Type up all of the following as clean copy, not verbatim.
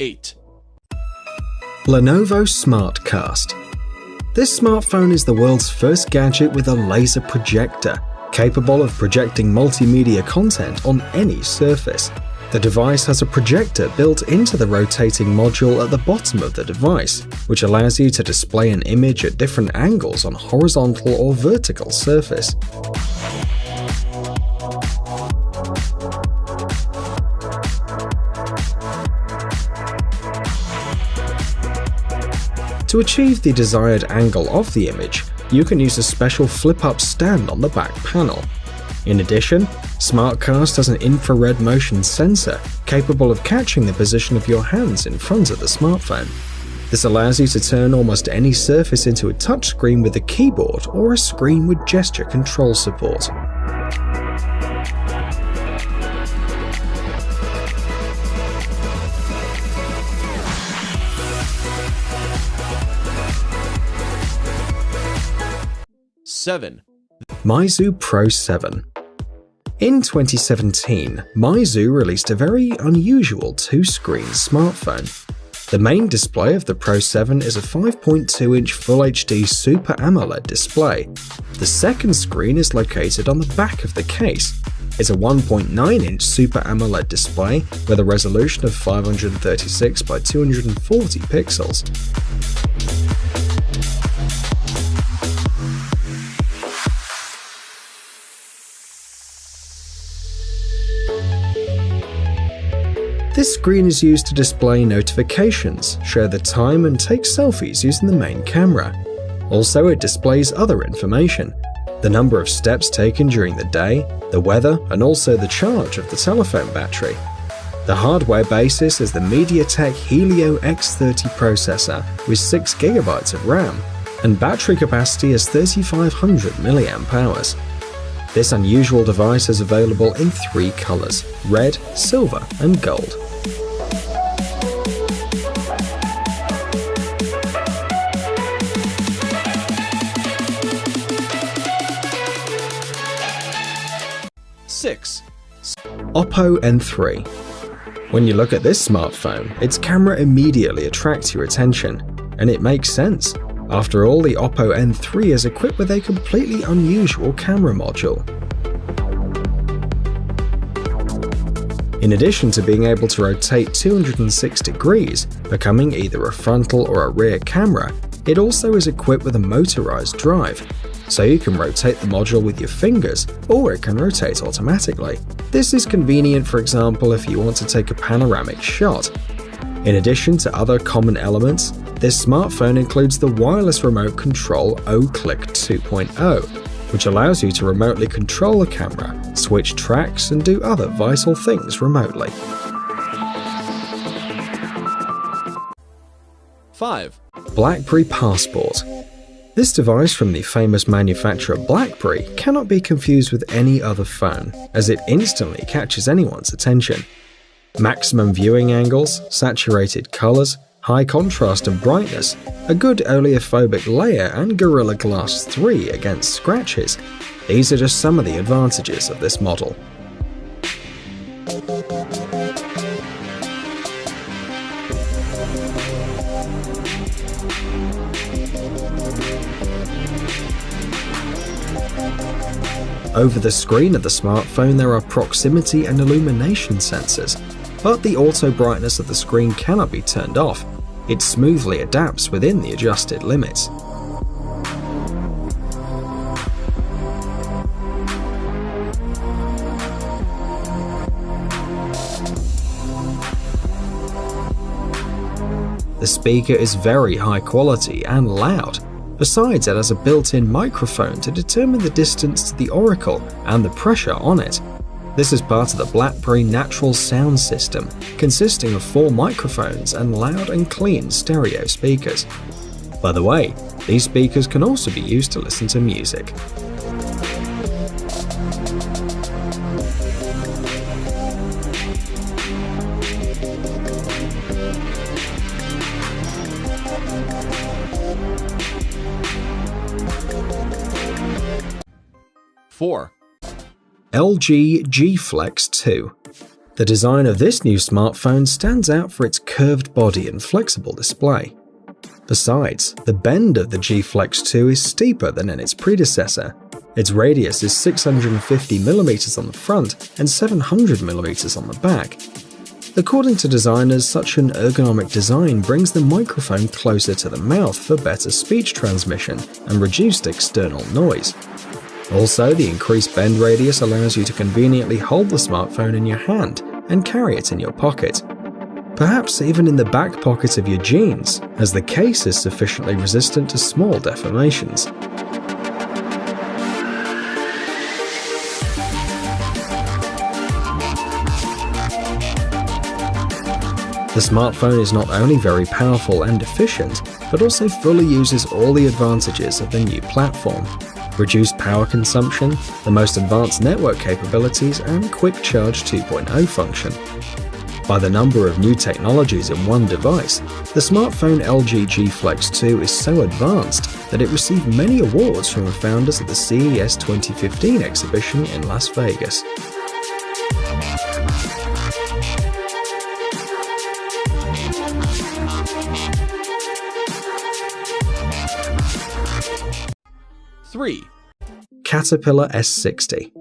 8. Lenovo SmartCast. This smartphone is the world's first gadget with a laser projector, capable of projecting multimedia content on any surface. The device has a projector built into the rotating module at the bottom of the device, which allows you to display an image at different angles on horizontal or vertical surface. To achieve the desired angle of the image, you can use a special flip-up stand on the back panel. In addition, SmartCast has an infrared motion sensor capable of catching the position of your hands in front of the smartphone. This allows you to turn almost any surface into a touchscreen with a keyboard or a screen with gesture control support. Meizu Pro 7. In 2017, Meizu released a very unusual two-screen smartphone. The main display of the Pro 7 is a 5.2-inch Full HD Super AMOLED display. The second screen is located on the back of the case. It's a 1.9-inch Super AMOLED display with a resolution of 536 by 240 pixels. This screen is used to display notifications, share the time, and take selfies using the main camera. Also, it displays other information: the number of steps taken during the day, the weather, and also the charge of the telephone battery. The hardware basis is the MediaTek Helio X30 processor with 6GB of RAM, and battery capacity is 3500 mAh. This unusual device is available in 3 colors: red, silver, and gold. Oppo N3. When you look at this smartphone, its camera immediately attracts your attention, and it makes sense. After all, the Oppo N3 is equipped with a completely unusual camera module. In addition to being able to rotate 206 degrees, becoming either a frontal or a rear camera, it also is equipped with a motorized drive, so you can rotate the module with your fingers, or it can rotate automatically. This is convenient, for example, if you want to take a panoramic shot. In addition to other common elements, this smartphone includes the wireless remote control OClick 2.0, which allows you to remotely control the camera, switch tracks, and do other vital things remotely. 5. BlackBerry Passport. This device from the famous manufacturer BlackBerry cannot be confused with any other phone, as it instantly catches anyone's attention. Maximum viewing angles, saturated colors, high contrast and brightness, a good oleophobic layer, and Gorilla Glass 3 against scratches. These are just some of the advantages of this model. Over the screen of the smartphone there are proximity and illumination sensors, but the auto brightness of the screen cannot be turned off. It smoothly adapts within the adjusted limits. The speaker is very high quality and loud. Besides, it has a built-in microphone to determine the distance to the auricle and the pressure on it. This is part of the BlackBerry Natural Sound System, consisting of 4 microphones and loud and clean stereo speakers. By the way, these speakers can also be used to listen to music. LG G Flex 2. The design of this new smartphone stands out for its curved body and flexible display. Besides, the bend of the G Flex 2 is steeper than in its predecessor. Its radius is 650mm on the front and 700mm on the back. According to designers, such an ergonomic design brings the microphone closer to the mouth for better speech transmission and reduced external noise. Also, the increased bend radius allows you to conveniently hold the smartphone in your hand and carry it in your pocket. Perhaps even in the back pocket of your jeans, as the case is sufficiently resistant to small deformations. The smartphone is not only very powerful and efficient, but also fully uses all the advantages of the new platform. Reduced power consumption, the most advanced network capabilities, and Quick Charge 2.0 function. By the number of new technologies in one device, the smartphone LG G Flex 2 is so advanced that it received many awards from the founders at the CES 2015 exhibition in Las Vegas. Caterpillar S60.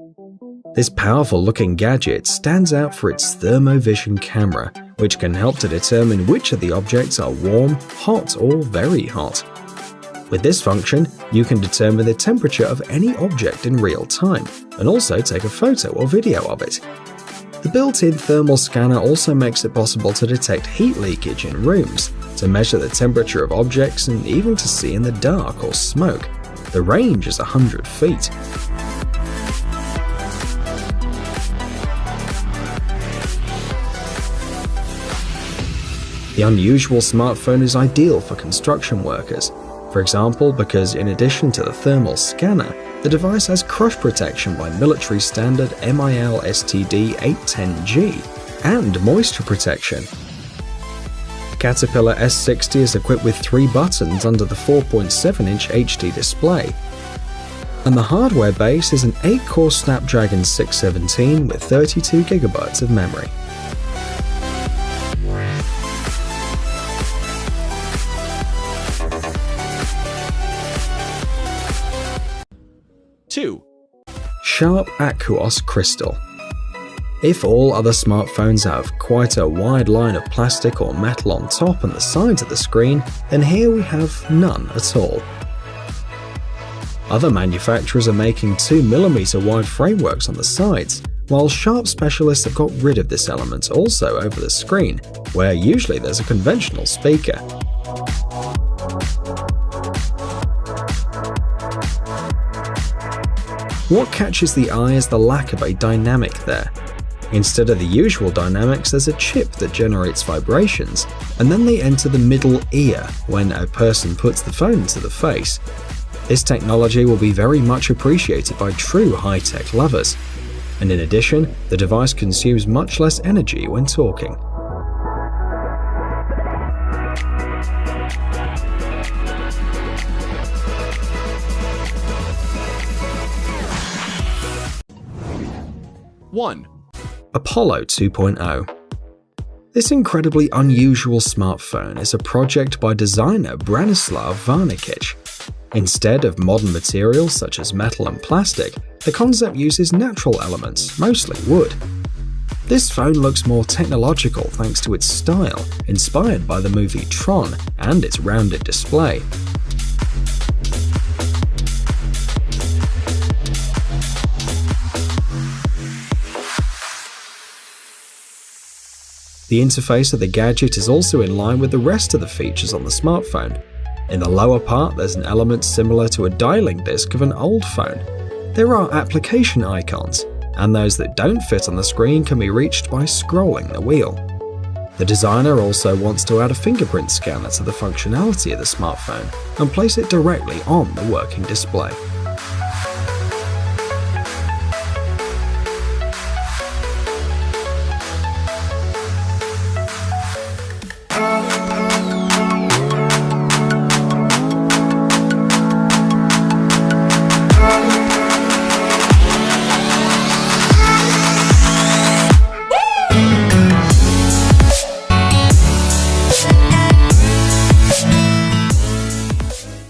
This powerful-looking gadget stands out for its thermovision camera, which can help to determine which of the objects are warm, hot, or very hot. With this function, you can determine the temperature of any object in real time, and also take a photo or video of it. The built-in thermal scanner also makes it possible to detect heat leakage in rooms, to measure the temperature of objects, and even to see in the dark or smoke. The range is 100 feet. The unusual smartphone is ideal for construction workers. For example, because in addition to the thermal scanner, the device has crush protection by military standard MIL STD 810G and moisture protection. Caterpillar S60 is equipped with 3 buttons under the 4.7-inch HD display, and the hardware base is an 8-core Snapdragon 617 with 32GB of memory. Sharp Aquos Crystal. If all other smartphones have quite a wide line of plastic or metal on top and the sides of the screen, then here we have none at all. Other manufacturers are making 2mm wide frameworks on the sides, while Sharp specialists have got rid of this element also over the screen, where usually there's a conventional speaker. What catches the eye is the lack of a dynamic there. Instead of the usual dynamics, there's a chip that generates vibrations, and then they enter the middle ear when a person puts the phone to the face. This technology will be very much appreciated by true high-tech lovers. And in addition, the device consumes much less energy when talking. Apollo 2.0. This incredibly unusual smartphone is a project by designer Branislav Varnikic. Instead of modern materials such as metal and plastic, the concept uses natural elements, mostly wood. This phone looks more technological thanks to its style, inspired by the movie Tron, and its rounded display. The interface of the gadget is also in line with the rest of the features on the smartphone. In the lower part, there's an element similar to a dialing disc of an old phone. There are application icons, and those that don't fit on the screen can be reached by scrolling the wheel. The designer also wants to add a fingerprint scanner to the functionality of the smartphone and place it directly on the working display.